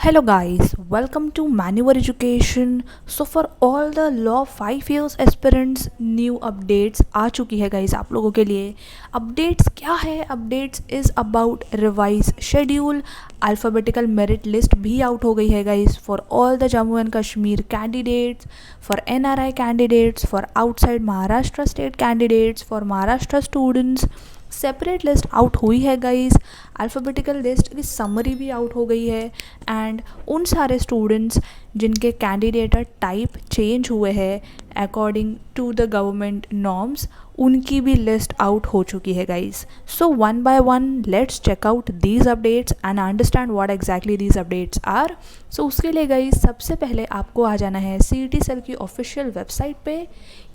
Hello guys, welcome to Manual Education. So for all the law 5 years aspirants new updates आ चुकी है guys आप लोगों के लिए. Updates क्या है? Updates is about revised schedule. Alphabetical merit list भी out हो गई है guys for all the Jammu and Kashmir candidates, for NRI candidates, for outside Maharashtra state candidates, for Maharashtra students. Separate list out हुई है guys. Alphabetical list की summary भी out हो गई है एंड उन सारे स्टूडेंट्स जिनके कैंडिडेटर टाइप चेंज हुए हैं according to the government norms उनकी भी लिस्ट आउट हो चुकी है guys. So one by one let's check out these updates and understand what exactly these updates are. So उसके लिए गाइस सबसे पहले आपको आ जाना है CET सेल की ऑफिशियल वेबसाइट पे.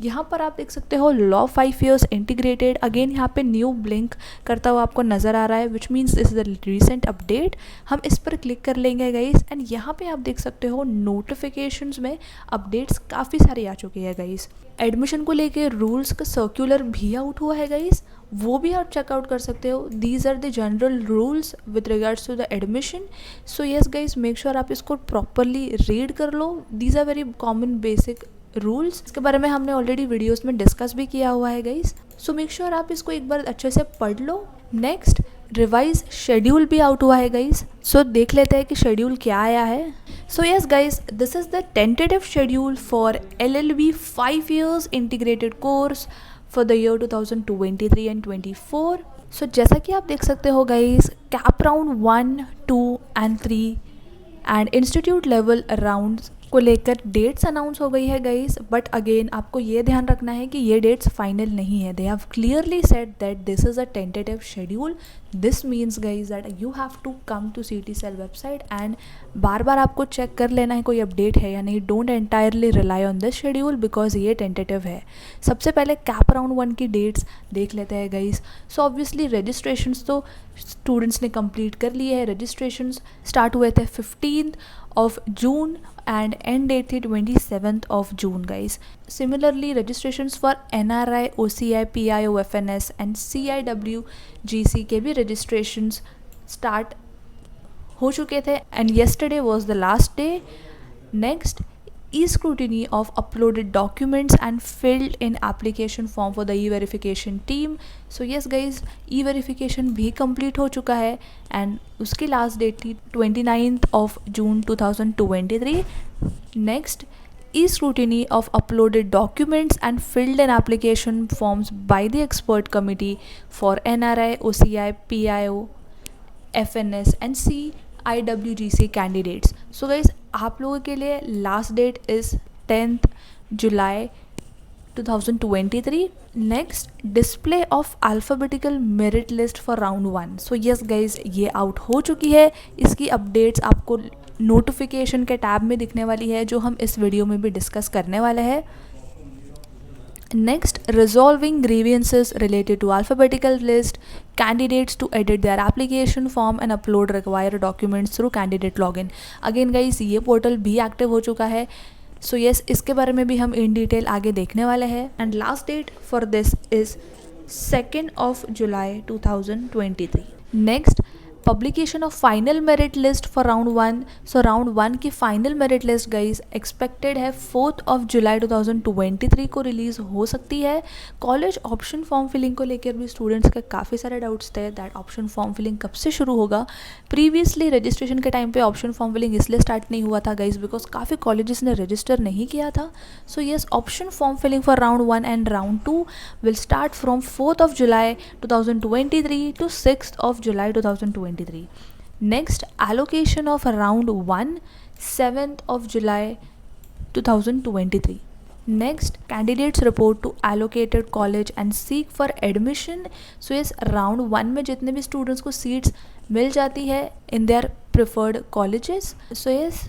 यहाँ पर आप देख सकते हो लॉ 5 years इंटीग्रेटेड. अगेन यहाँ पे न्यू ब्लिंक करता हुआ आपको नज़र आ रहा है which means this is the recent update. हम इस पर क्लिक कर लेंगे गाइस एंड यहाँ पे आप देख सकते हो नोटिफिकेशंस में अपडेट्स काफ़ी सारी आ चुकी है गाइस. एडमिशन को लेके रूल्स का सर्कुलर भी आउट हुआ है गाइस, वो भी आप चेकआउट कर सकते हो. These are the general rules with regards to the admission. So yes guys make sure आप इसको प्रॉपरली रीड कर लो. These are very common basic rules. इसके बारे में हमने ऑलरेडी वीडियोस में डिस्कस भी किया हुआ है गाइस. सो मेक श्योर आप इसको एक बार अच्छे से पढ़ लो. नेक्स्ट रिवाइज शेड्यूल भी आउट हुआ है गाइस. सो देख लेते हैं कि शेड्यूल क्या आया है. So yes guys this is the tentative schedule for LLB 5 years integrated course for the year 2023 and 24. सो जैसा कि आप देख सकते हो guys cap round 1, 2 and 3 and institute level rounds को लेकर डेट्स अनाउंस हो गई है गाइस. बट अगेन आपको ये ध्यान रखना है कि ये डेट्स फाइनल नहीं है. They have clearly said that this is a tentative schedule. This means guys that you have to come to CET cell website and बार बार आपको चेक कर लेना है कोई अपडेट है या नहीं. Don't entirely rely on this schedule because ये टेंटेटिव है. सबसे पहले कैप राउंड 1 की डेट्स देख लेते हैं गाइस. सो ऑब्वियसली रजिस्ट्रेशंस तो स्टूडेंट्स ने कंप्लीट कर लिए हैं. रजिस्ट्रेशंस स्टार्ट हुए थे 15th of June and end date थी 27th of June guys. Similarly registrations for NRI, OCI, PIO, FNS and CIWGC के भी registrations start हो चुके थे and yesterday was the last day. Next e-scrutiny of uploaded documents and filled in application form for the e-verification team. So yes guys e-verification भी complete हो चुका है and उसकी last date थी 29th of June 2023. Next e-scrutiny of uploaded documents and filled in application forms by the expert committee for NRI, OCI, PIO, FNS and CIWGC candidates. So guys आप लोगों के लिए last that is 10th July 2023. Next display of alphabetical merit list for round 1. So yes guys ये out हो चुकी है. इसकी updates आपको नोटिफिकेशन के टैब में दिखने वाली है जो हम इस वीडियो में भी डिस्कस करने वाले हैं. Next, resolving grievances related to alphabetical list, candidates to edit their application form and upload required documents through candidate login. Again guys ये पोर्टल भी एक्टिव हो चुका है. सो येस इसके बारे में भी हम इन डिटेल आगे देखने वाले हैं. And last date for this is 2nd of July 2023. Next publication of final merit list for round 1. So round 1 की final merit list guys expected है 4th of July 2023 को रिलीज़ हो सकती है. कॉलेज ऑप्शन फॉर्म फिलिंग को लेकर भी students के काफ़ी सारे डाउट्स थे दैट ऑप्शन फॉर्म फिलिंग कब से शुरू होगा. प्रीवियसली रजिस्ट्रेशन के टाइम पे ऑप्शन फॉर्म फिलिंग इसलिए स्टार्ट नहीं हुआ था गाइज बिकॉज काफ़ी कॉलेजेस ने रजिस्टर नहीं किया था. So yes option form filling for round 1 and round 2 will start from 4th of July 2023 to 6th of July 2023. Next allocation of round 1 7th of July 2023. Next candidates report to allocated college and seek for admission. So yes round 1 में जितने भी students को seats मिल जाती है in their preferred colleges. So yes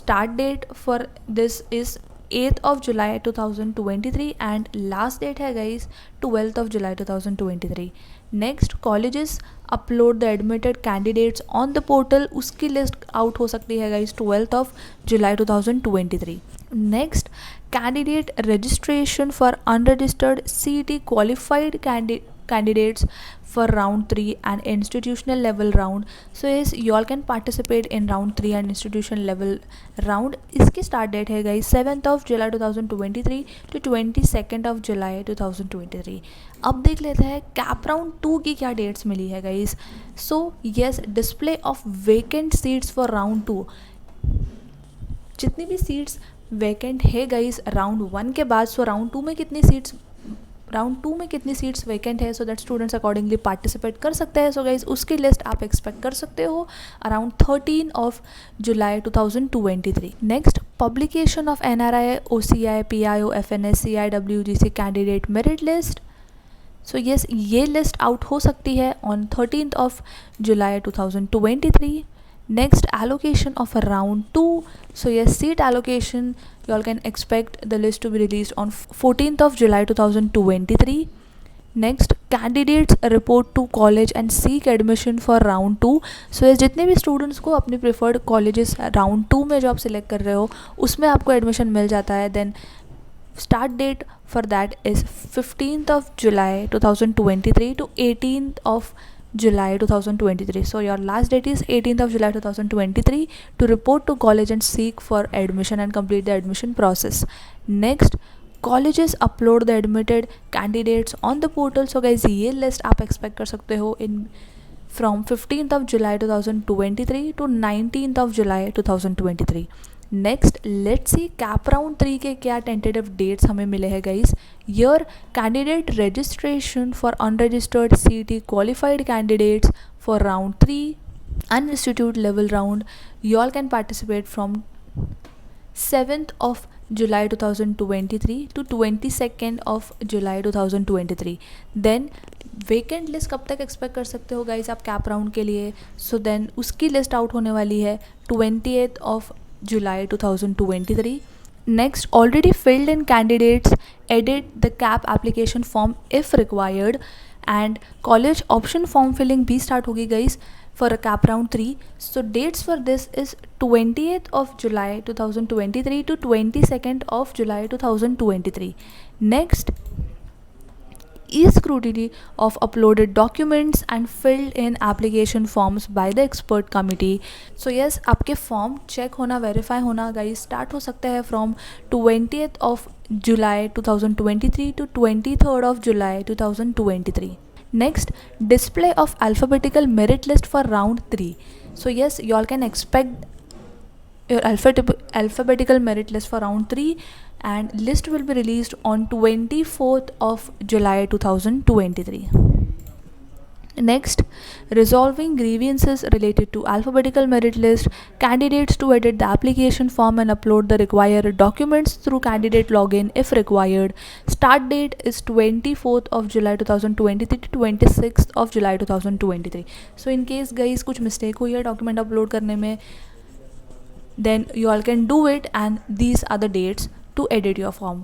start date for this is 8th of July 2023 and last date है guys 12th of July 2023. Next colleges upload the admitted candidates on the portal. उसकी list out हो सकती है guys 12th of July 2023. Next candidate registration for unregistered CET qualified candidates for round 3 and institutional level round. So yes, you all can participate in round 3 and institutional level round. इसकी start date है guys 7th of July 2023 to 22nd of July 2023. अब देख लेते हैं cap round 2 की क्या dates मिली है guys. So yes, display of vacant seats for round 2. जितनी भी सीट्स वैकेंट है गाइज राउंड 1 के बाद, सो राउंड 2 में कितनी सीट्स वैकेंट है, so that students accordingly participate कर सकते हैं. सो गाइज उसकी लिस्ट आप एक्सपेक्ट कर सकते हो around 13 of July 2023. Next, publication of NRI, OCI, PIO, FNS, CIW, GC candidate merit list. So yes, ये लिस्ट आउट हो सकती है on 13th of July 2023. Next, allocation of round 2. So yes, seat allocation, you all can expect the list to be released on 14th of July 2023. Next, candidates report to college and seek admission for round 2. So yes, जितने भी students को अपने preferred colleges round 2 में जो आप select कर रहे हो उसमें आपको admission मिल जाता है. Then start date for that is 15th of July 2023 to 18th of July 2023. So your last date is 18th of July 2023 to report to college and seek for admission and complete the admission process. Next, colleges upload the admitted candidates on the portal. So guys, ये list आप expect कर सकते हो in from 15th of July 2023 to 19th of July 2023. Next, let's see CAP round 3 के क्या tentative dates हमें मिले हैं गाइस. यर candidate registration for unregistered CET qualified candidates for round 3 and institute level round. You all can participate from 7th of July 2023 to 22nd of July 2023. Then vacant list कब तक expect कर सकते हो guys आप cap round के लिए. So then उसकी list out होने वाली है 20th of July 2023. Next, already filled in candidates edit the CAP application form if required, and college option form filling भी start होगी guys for a CAP round 3. So dates for this is 20th of July 2023 to 22nd of July 2023. Next, e-scrutiny of uploaded documents and filled in application forms by the expert committee. So yes, आपके form check होना, verify होना guys start हो सकता है from 20th of July 2023 to 23rd of July 2023. Next, display of alphabetical merit list for round 3. So yes, you all can expect your alphabetical merit list for round 3, and list will be released on 24th of July 2023. Next, resolving grievances related to alphabetical merit list. Candidates to edit the application form and upload the required documents through candidate login if required. Start date is 24th of July 2023 to 26th of July 2023. So in case guys कुछ mistake हुई है document upload करने में, then you all can do it, and these are the dates to edit your form.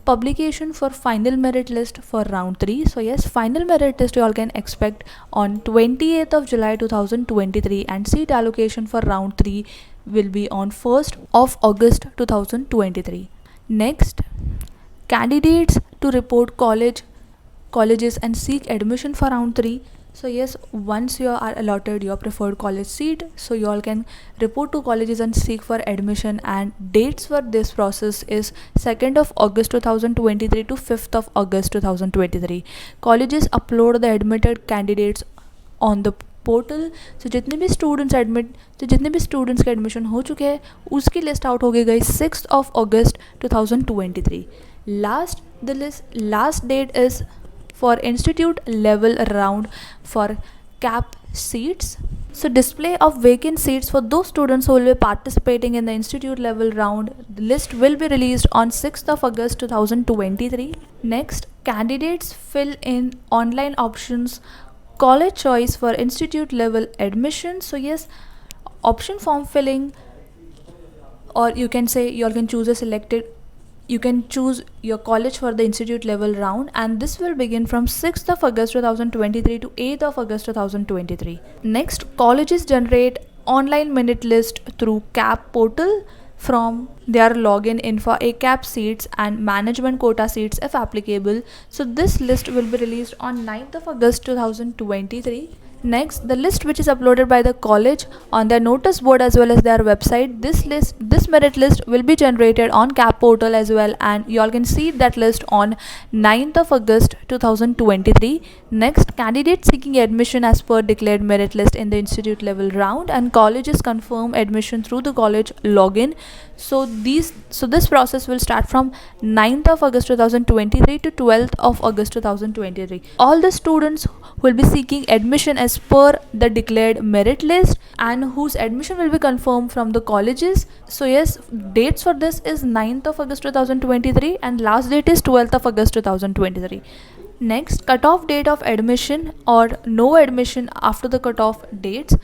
Publication for final merit list for round 3. So yes, final merit list you all can expect on 28th of July 2023, and seat allocation for round 3 will be on 1st of August 2023. Next, candidates to report colleges and seek admission for round 3. So yes, once you are allotted your preferred college seat, so you all can report to colleges and seek for admission, and dates for this process is 2nd of August 2023 to 5th of August 2023. Colleges upload the admitted candidates on the portal. So जितने भी students के admission हो चुके हैं उसकी list out हो गई 6th of August 2023. Last date is for institute level round for CAP seats. So display of vacant seats for those students who will be participating in the institute level round. The list will be released on 6th of August 2023. Next, candidates fill in online options college choice for institute level admission. So yes, option form filling, or you can say you all can choose your college for the institute level round, and this will begin from 6th of August 2023 to 8th of August 2023. Next, colleges generate online minute list through CAP portal. from their login info ACAP seats and management quota seats if applicable. So this list will be released on 9th of August 2023. Next, the list which is uploaded by the college on their notice board as well as their website. This merit list will be generated on CAP portal as well, and you all can see that list on 9th of August 2023. Next, candidates seeking admission as per declared merit list in the institute level round, and colleges confirm admission through the college login. So this process will start from 9th of August 2023 to 12th of August 2023. All the students will be seeking admission as per the declared merit list and whose admission will be confirmed from the colleges. So yes, dates for this is 9th of August 2023 and last date is 12th of August 2023. Next, cutoff date of admission or no admission after the cutoff dates,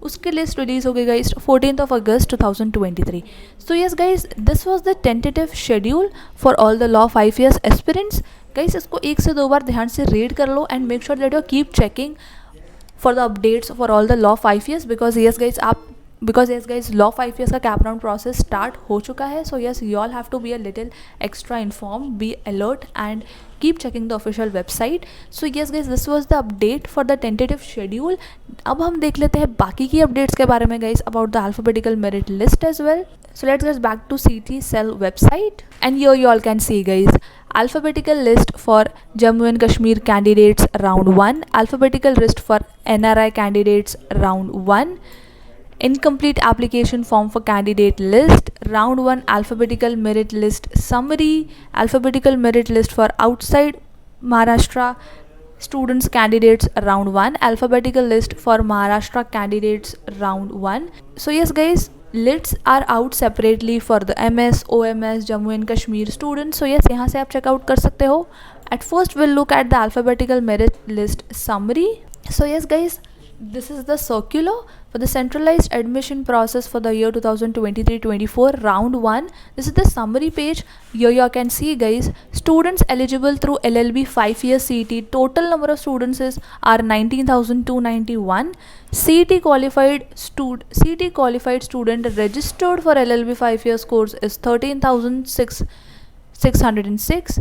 उसकी list release हो गई guys 14th of August 2023. So yes guys, this was the tentative schedule for all the law 5 years aspirants. Guys इसको एक से दो बार ध्यान से रीड कर लो and make sure that you keep checking for the updates for all the law 5 years because yes guys law 5 years का कैप राउंड प्रोसेस स्टार्ट हो चुका है. So yes you all have to be a little extra inform, be alert and keep checking the official website. So yes guys, this was the update for the tentative schedule. अब हम देख लेते हैं बाकी की updates के बारे में guys about the alphabetical merit list as well. So let's get back to CT Cell website and here you all can see guys alphabetical list for Jammu and Kashmir candidates round 1, alphabetical list for NRI candidates round 1, incomplete application form for candidate list round 1, alphabetical merit list summary, alphabetical merit list for outside Maharashtra students candidates round 1, alphabetical list for Maharashtra candidates round 1. So yes guys, lists are out separately for the MS, OMS, Jammu and Kashmir students. So yes, यहाँ से आप check out कर सकते हो. At first we'll look at the alphabetical merit list summary. So yes guys, this is the circular for the centralized admission process for the year 2023-24 round 1. This is the summary page. Here you can see guys, students eligible through LLB 5 year CET, total number of students are 19,291. CET qualified student registered for LLB 5 years course is 13,606.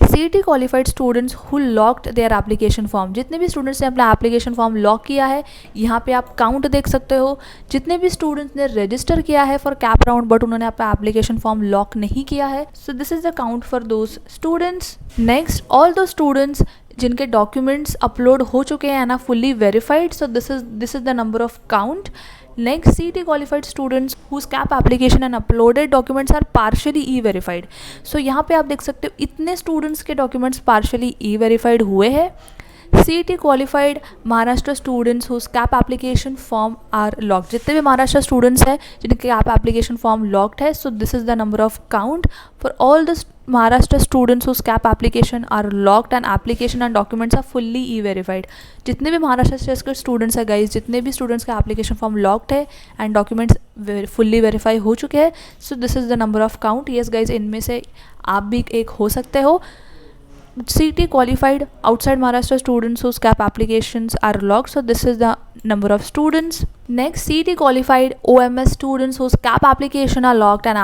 CET qualified students who locked their application form, जितने भी students ने अपना application form lock किया है, यहाँ पे आप count देख सकते हो. जितने भी स्टूडेंट्स ने रजिस्टर किया है फॉर कैप राउंड बट उन्होंने अपना एप्लीकेशन फॉर्म लॉक नहीं किया है, so this is the count for those students. Next, all दो स्टूडेंट्स जिनके डॉक्यूमेंट्स अपलोड हो चुके हैं ना fully verified, so this is the number of count. Next, CET qualified students whose CAP application and uploaded documents are partially e-verified. So यहाँ पे आप देख सकते हो इतने students के documents partially e-verified हुए हैं. CET qualified Maharashtra students whose CAP application form are locked. जितने भी महाराष्ट्र students हैं जिनके CAP application form locked है, so this is the number of count for all the Maharashtra students whose CAP application are locked and application and documents are fully e-verified. जितने भी Maharashtra state के students हैं guys, जितने भी students का application form locked है and documents fully verify हो चुके हैं, so this is the number of count. Yes guys, इनमें से आप भी एक हो सकते हो. CET qualified outside Maharashtra students whose CAP applications are locked, so this is the number of students. Next, CET qualified OMS students whose CAP application are locked and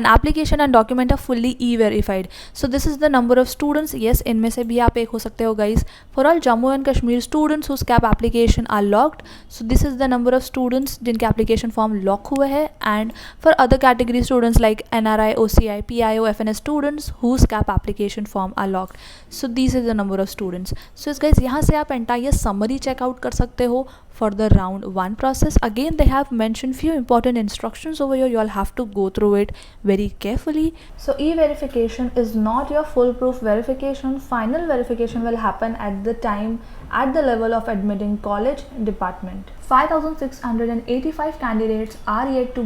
application and document are fully e-verified. So this is the number of students. Yes, इनमें से भी आप एक हो सकते हो guys. For all Jammu and Kashmir students whose CAP application are locked, so this is the number of students जिनके application form lock हुए हैं. And for other category students like NRI, OCI, PIO, FNS students whose CAP application form are locked, so these is the number of students. So yes guys, यहाँ से आप entire summary check out कर सकते हो for the round 1 process. Again, they have mentioned few important instructions over here. You all have to go through it very carefully. So e-verification is not your foolproof verification. Final verification will happen at the level of admitting college department. 5,685 candidates are yet to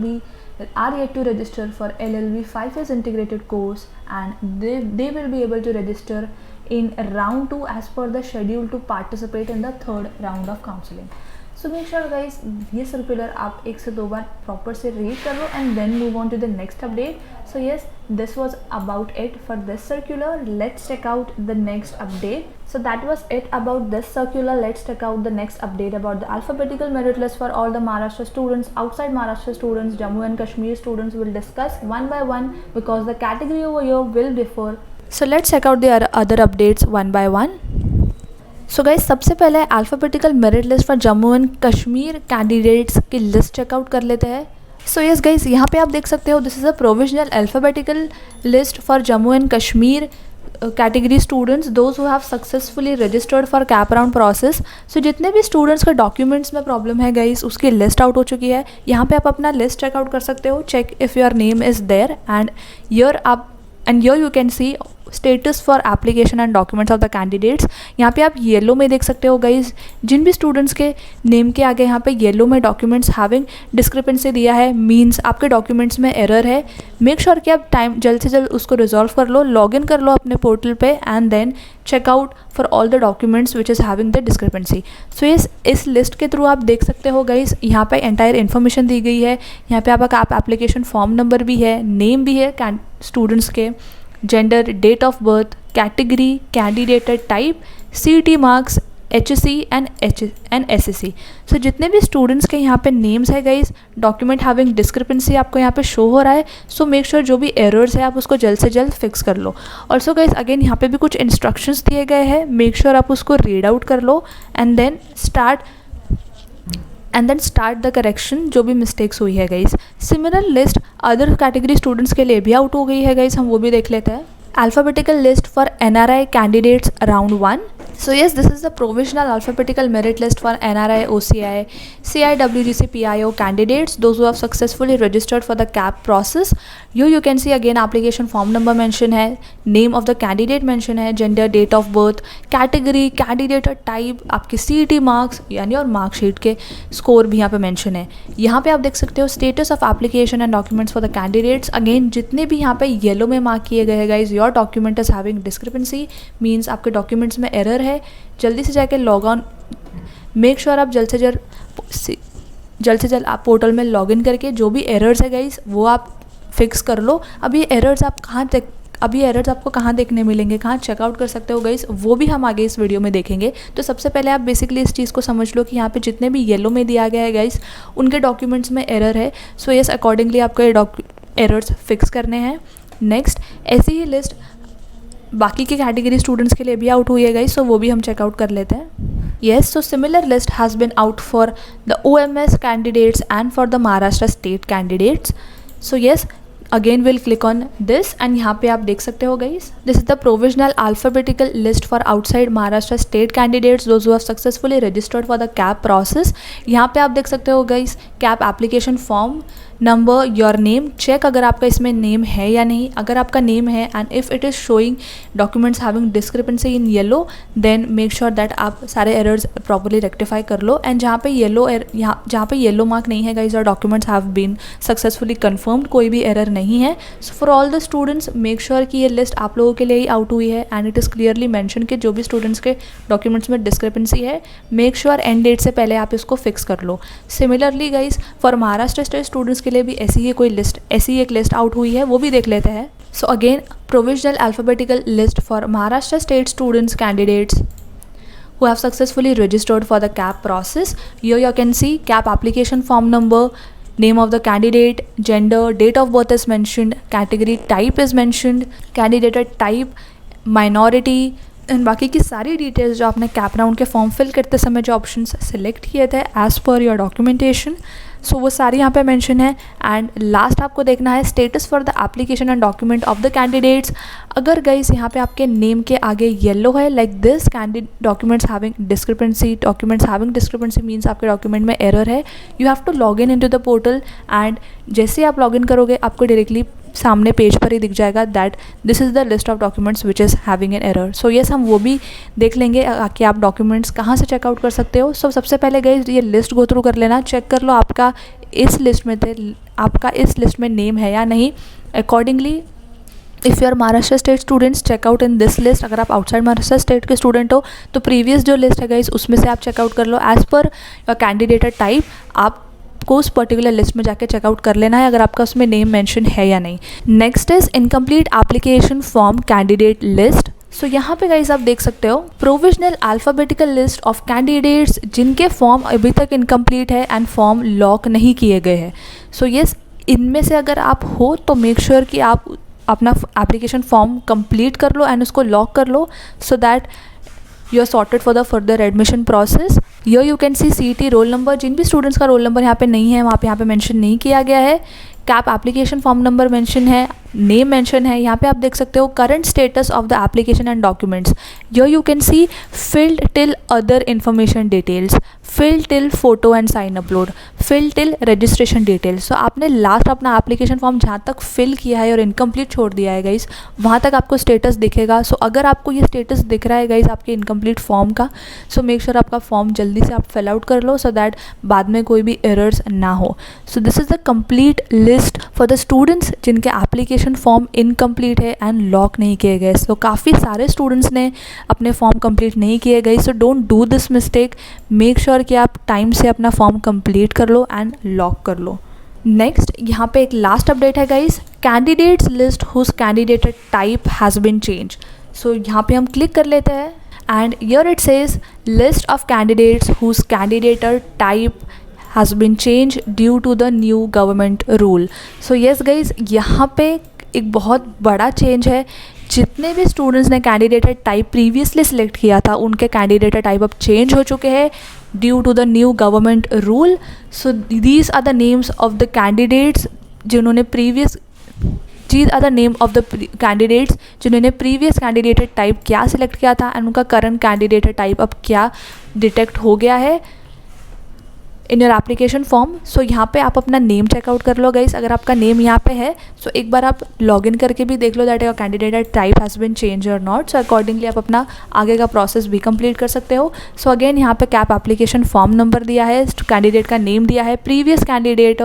register for LLB 5 years integrated course, and they will be able to register in round 2 as per the schedule to participate in the third round of counseling. So make sure guys ये circular आप 1 से 2 बार proper से read कर लो and then move on to the next update. So yes, this was about it for this circular. Let's check out the next update. So that was it about this circular. Let's check out the next update about the alphabetical merit list for all the Maharashtra students. Outside Maharashtra students, Jammu and Kashmir students will discuss one by one because the category over here will differ. So let's check out the other updates one by one. So guys सबसे पहले alphabetical merit list for Jammu and Kashmir candidates की list checkout कर लेते हैं. So yes guys यहाँ पे आप देख सकते हो this is a provisional alphabetical list for Jammu and Kashmir category students those who have successfully registered for CAP round process. So जितने भी स्टूडेंट्स के डॉक्यूमेंट्स में प्रॉब्लम है गाइज उसकी लिस्ट आउट हो चुकी है. यहाँ पे आप अपना लिस्ट चेकआउट कर सकते हो. Check if your name is there and here you can see status for application and documents of the candidates. यहाँ पे आप येलो में देख सकते हो गाइज जिन भी स्टूडेंट्स के नेम के आगे यहाँ पे येलो में डॉक्यूमेंट्स हैविंग डिस्क्रिपेंसी दिया है मीन्स आपके डॉक्यूमेंट्स में एरर है. मेक श्योर कि आप टाइम जल्द से जल्द उसको रिजॉल्व कर लो, लॉग इन कर लो अपने पोर्टल पे and then check out for all the documents which is having the discrepancy. So इस लिस्ट के थ्रू आप देख सकते हो गाइज यहाँ पे एंटायर इन्फॉर्मेशन दी गई है. यहाँ पे आपका एप्लीकेशन फॉर्म नंबर भी है, नेम भी है स्टूडेंट्स के, gender, date of birth, category, candidate type, CET marks, HSC and SSC. So जितने भी स्टूडेंट्स के यहाँ पे नेम्स है गाइज डॉक्यूमेंट हैविंग डिस्क्रिपेंसी आपको यहाँ पे शो हो रहा है. सो मेक श्योर जो भी एरर्स है आप उसको जल्द से जल्द फिक्स कर लो. ऑल्सो गाइज अगेन यहाँ पे भी कुछ इंस्ट्रक्शंस दिए गए हैं. मेक श्योर आप उसको रीड आउट कर लो and then start the correction जो भी मिस्टेक्स हुई है guys. Similar list other category students के लिए भी आउट हो गई है गाइज, हम वो भी देख लेते हैं. Alphabetical list for NRI candidates round 1. So yes, this is the provisional alphabetical merit list for NRI, OCI, CI, WGC, PIO candidates, those who have successfully registered for the CAP process. You can see again application form number mention है, name of the candidate mention है, gender, date of birth, category, candidate type, आपके CET marks यानी और marksheet के score भी यहाँ पे mention है. यहाँ पे आप देख सकते हो status of application and documents for the candidates. Again जितने भी यहाँ पे येलो में मार्क किए गए हैं guys your document is having discrepancy means आपके डॉक्यूमेंट्स में एरर है. जल्दी से जाके लॉग ऑन मेक श्योर आप जल्द से जल्द आप पोर्टल में लॉगिन करके जो भी एरर्स है गाइज वो आप फिक्स कर लो. अभी एरर्स आपको कहाँ देखने मिलेंगे, कहाँ चेकआउट कर सकते हो गाइज वो भी हम आगे इस वीडियो में देखेंगे. तो सबसे पहले आप बेसिकली इस चीज़ को समझ लो कि यहाँ पे जितने भी येलो में दिया गया है गाइज उनके डॉक्यूमेंट्स में एरर है. सो यस अकॉर्डिंगली आपको ये एरर्स फिक्स करने हैं. नेक्स्ट ऐसी ही लिस्ट बाकी के कैटेगरी स्टूडेंट्स के लिए भी आउट हुई है गाइस, सो वो भी हम चेकआउट कर लेते हैं. Yes, so similar list has been out for the OMS candidates and for the Maharashtra state candidates. So yes again will click on this and यहाँ पे आप देख सकते हो guys this is the provisional alphabetical list for outside Maharashtra state candidates those who have successfully registered for the CAP process. यहाँ पे आप देख सकते हो guys CAP application form number, your name, check अगर आपका इसमें नेम है या नहीं. अगर आपका नेम है and if it is showing documents having discrepancy in yellow then make sure that आप सारे एरर्स प्रॉपर्ली रेक्टिफाई कर लो. एंड जहाँ पे येलो मार्क नहीं है गाइस और documents have been successfully confirmed, कोई भी एरर नहीं है. So for all the students make sure कि ये लिस्ट आप लोगों के लिए ही आउट हुई है and it is clearly mention कि जो भी स्टूडेंट्स के डॉक्यूमेंट्स में डिस्क्रिपेंसी है मेक श्योर एंड डेट से पहले आप इसको फिक्स कर लो. Similarly guys for Maharashtra state students के लिए भी ऐसी एक लिस्ट आउट हुई है, वो भी देख लेते हैं. So again provisional alphabetical list for Maharashtra state students candidates who have successfully registered for the CAP process. Here you can see CAP application form number, name of the candidate, gender, date of birth is mentioned, category type is mentioned, candidate type, minority and बाकी की सारी details जो आपने cap round के form fill करते समय जो options select किए थे एज़ पर योर डॉक्यूमेंटेशन, सो वो सारी यहाँ पे मेंशन है. एंड लास्ट आपको देखना है status for the application and document of the candidates. अगर गाइस यहाँ पे आपके नेम के आगे येलो है like this documents having discrepancy means आपके डॉक्यूमेंट में एरर है. You have to log in to the portal and जैसे आप लॉग इन करोगे आपको डायरेक्टली सामने पेज पर ही दिख जाएगा that this is the list of documents which is having an error. So yes हम वो भी देख लेंगे कि आप डॉक्यूमेंट्स कहाँ से चेकआउट कर सकते हो. सो सबसे पहले गाइस ये लिस्ट गो थ्रू कर लेना, चेक कर लो आपका इस लिस्ट में नेम है या नहीं. Accordingly if you are Maharashtra state students checkout in this list. अगर आप आउटसाइड महाराष्ट्र स्टेट के स्टूडेंट हो तो प्रीवियस जो लिस्ट है गाइस उसमें से आप चेकआउट कर लो। As per your candidate type आपको उस पर्टिकुलर लिस्ट में जाके चेकआउट कर लेना है अगर आपका उसमें नेम मेंशन है या नहीं। Next is incomplete application form candidate list. So यहाँ पे गाइज आप देख सकते हो provisional alphabetical list of candidates जिनके फॉर्म अभी तक इनकम्प्लीट है एंड फॉर्म लॉक नहीं किए गए हैं। सो येस, इनमें से अगर आप हो तो मेक श्योर कि आप अपना एप्लीकेशन फॉर्म कंप्लीट कर लो एंड उसको लॉक कर लो so that you are sorted for the further admission process. Here you can see CET roll number. जिन भी स्टूडेंट्स का रोल नंबर यहाँ पे नहीं है वहाँ पे यहाँ पे मेंशन नहीं किया गया है। CAP application form number mention है, नेम मेंशन है। यहाँ पे आप देख सकते हो current status of the application and documents. Here you can see filled till other information details, filled till photo and sign upload, fill till registration details. So आपने last अपना एप्लीकेशन फॉर्म जहाँ तक फिल किया है और incomplete छोड़ दिया है गाइस वहाँ तक आपको स्टेटस दिखेगा। सो अगर आपको ये स्टेटस दिख रहा है गाइस आपके इनकम्प्लीट फॉर्म का, सो मेक श्योर आपका फॉर्म जल्दी से आप फिल आउट कर लो सो दैट बाद में कोई भी एरर्स ना हो। So this is the complete list for the students जिनके एप्लीकेशन फॉर्म इनकम्प्लीट है एंड लॉक नहीं किए गए। सो काफ़ी सारे स्टूडेंट्स ने अपने फॉर्म कंप्लीट नहीं किए गए। So don't do this mistake, make sure कि आप टाइम से अपना फॉर्म कंप्लीट कर लो एंड लॉक कर लो। नेक्स्ट यहाँ पे एक लास्ट अपडेट है guys, candidates list whose candidate type has been change. So यहाँ पे हम क्लिक कर लेते हैं and here it says list of candidates whose candidate type has been changed due to the new government rule. So yes guys, यहाँ पे एक बहुत बड़ा चेंज है। जितने भी स्टूडेंट्स ने कैंडिडेट टाइप प्रीवियसली सिलेक्ट किया था उनके कैंडिडेट टाइप अब चेंज हो चुके हैं due to the new government rule. So these are the names of the candidates जिन्होंने प्रीवियस कैंडिडेट टाइप क्या सिलेक्ट किया था एंड उनका करंट कैंडिडेट टाइप अब क्या डिटेक्ट हो गया है इन योर एप्लीकेशन फॉर्म। सो यहाँ पे आप अपना नेम चेकआउट कर लो गाइस। अगर आपका नेम यहाँ पे है सो एक बार आप लॉगिन करके भी देख लो that your candidate type has been change और नॉट। सो अकॉर्डिंगली आप अपना आगे का प्रोसेस भी कंप्लीट कर सकते हो। सो अगेन यहाँ पे कैप एप्लीकेशन फॉर्म नंबर दिया है, कैंडिडेट का नेम दिया है, प्रीवियस कैंडिडेट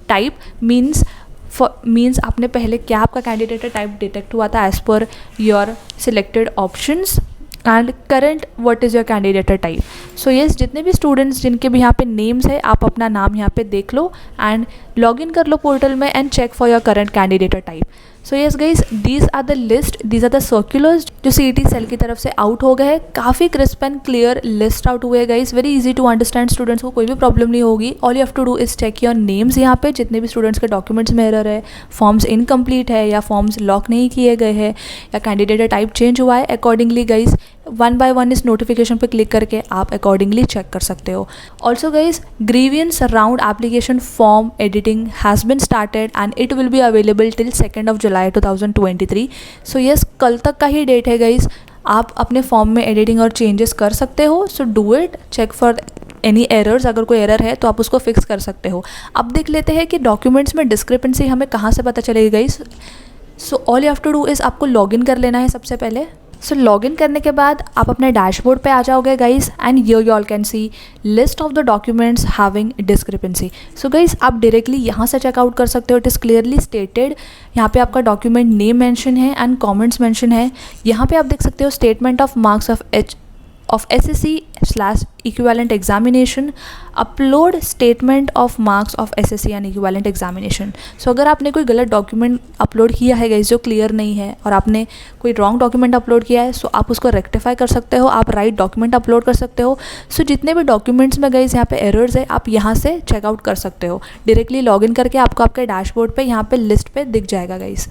टाइप मीन्स आपने पहले क्या आपका कैंडिडेट टाइप डिटेक्ट हुआ था as per your selected options and current what is your candidate type. So yes, जितने भी स्टूडेंट्स जिनके भी यहाँ पे नेम्स है आप अपना नाम यहाँ पे देख लो एंड लॉग इन कर लो पोर्टल में and check for your current candidate type. So yes guys, these are the list, these are the circulars जो CET सेल की तरफ से आउट हो गए हैं। काफ़ी crisp and clear list out हुए guys, very easy to understand, students को कोई भी प्रॉब्लम नहीं होगी। All you have to do is check your names यहाँ पे जितने भी स्टूडेंट्स के डॉक्यूमेंट्स में एरर है, फॉर्म्स इनकम्प्लीट है या फॉर्म्स लॉक नहीं किए गए हैं या कैंडिडेट टाइप चेंज हुआ है। अकॉर्डिंगली गाइज 1 by 1 इस नोटिफिकेशन पे क्लिक करके आप अकॉर्डिंगली चेक कर सकते हो। Also guys, grievance around application form editing has been started and it will be available till 2 July 2023। So yes, कल तक का ही डेट है गाइज। आप अपने फॉर्म में एडिटिंग और चेंजेस कर सकते हो। So do it, check for any errors. अगर कोई एरर है तो आप उसको फिक्स कर सकते हो। अब देख लेते हैं कि डॉक्यूमेंट्स में डिस्क्रिपेंसी हमें कहाँ से पता चलेगी guys. So all you have to do is आपको लॉगिन कर लेना है सबसे पहले। सो लॉगिन करने के बाद आप अपने डैशबोर्ड पे आ जाओगे guys and here you all can see list of the documents having discrepancy. So guys, आप डायरेक्टली यहाँ से चेकआउट कर सकते हो। इट इज़ क्लियरली स्टेटेड, यहाँ पे आपका डॉक्यूमेंट नेम मेंशन है एंड कमेंट्स मेंशन है। यहाँ पे आप देख सकते हो statement of marks of SSC/equivalent examination, upload statement of marks of SSC and equivalent examination। सो अगर आपने कोई गलत डॉक्यूमेंट अपलोड किया है गाइस जो क्लियर नहीं है और आपने कोई रॉन्ग डॉक्यूमेंट अपलोड किया है सो आप उसको रेक्टिफाई कर सकते हो, आप राइट डॉक्यूमेंट अपलोड कर सकते हो। सो जितने भी डॉक्यूमेंट्स में गाइस यहाँ पे एरर्स है आप यहाँ से चेकआउट कर सकते हो। डायरेक्टली लॉगिन करके आपको आपके डैशबोर्ड पे यहाँ पे लिस्ट पे दिख जाएगा guys.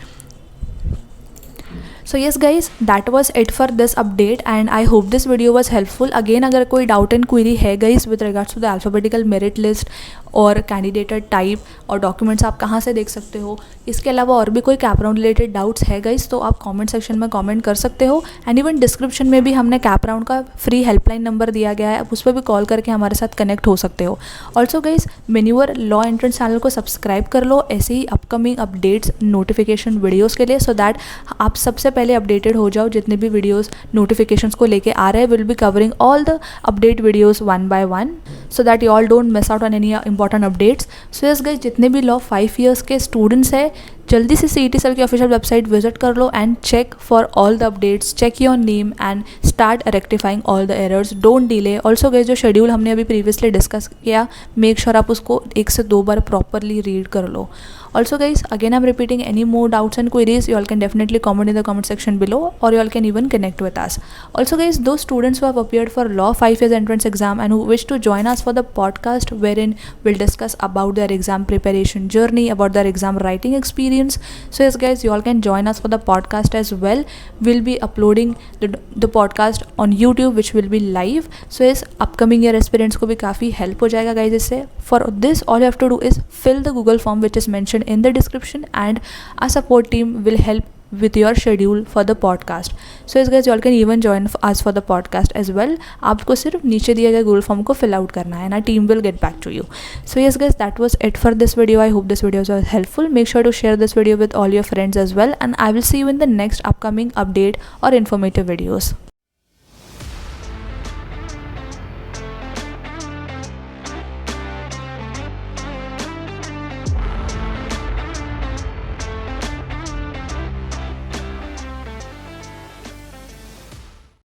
So yes guys, that was it for this update and I hope this video was helpful. Again, अगर कोई डाउट एंड क्वेरी है guys with regards to the alphabetical merit list और कैंडिडेट टाइप और documents आप कहाँ से देख सकते हो, इसके अलावा और भी कोई कैप राउंड रिलेटेड डाउट्स है गाइस तो आप कमेंट सेक्शन में कमेंट कर सकते हो। एंड इवन डिस्क्रिप्शन में भी हमने कैप राउंड का फ्री हेल्पलाइन नंबर दिया गया है, आप उस पर भी कॉल करके हमारे साथ कनेक्ट हो सकते हो। ऑल्सो गाइस, मेन्यूअर लॉ एंट्रेंस चैनल को सब्सक्राइब कर लो ऐसे ही अपकमिंग अपडेट्स नोटिफिकेशन वीडियोज़ के लिए, सो दैट आप सबसे पहले अपडेटेड हो जाओ जितने भी वीडियोस नोटिफिकेशंस को लेके आ रहे हैं। Will be covering all the update videos 1 by 1 so that you all don't miss out on any important important updates. So yes guys, जितने भी लॉ 5 ईयर्स के स्टूडेंट्स हैं, जल्दी से CET सेल की ऑफिशियल वेबसाइट विजिट कर लो and check for all the updates, check your name and start rectifying all the errors, don't delay. Also guys, जो शेड्यूल हमने अभी प्रीवियसली डिस्कस किया, मेक श्योर आप उसको 1 से 2 बार प्रॉपरली रीड कर लो। Also guys, again I'm repeating, any more doubts and queries, you all can definitely comment in the comment section below, or you all can even connect with us. Also guys, those students who have appeared for law 5 years entrance exam and who wish to join us for the podcast wherein we'll discuss about their exam preparation journey, about their exam writing experience. So yes guys, you all can join us for the podcast as well. We'll be uploading the podcast on YouTube, which will be live. So yes, upcoming year aspirants को भी काफ़ी help हो जाएगा guys इससे. For this, all you have to do is fill the Google form which is mentioned in the description, and our support team will help with your schedule for the podcast. So yes guys, you all can even join us for the podcast as well. आपको सिर्फ नीचे दिए गए Google form को fill out करना है, and our team will get back to you. So yes guys, that was it for this video. I hope this video was helpful. Make sure to share this video with all your friends as well, and I will see you in the next upcoming update or informative videos.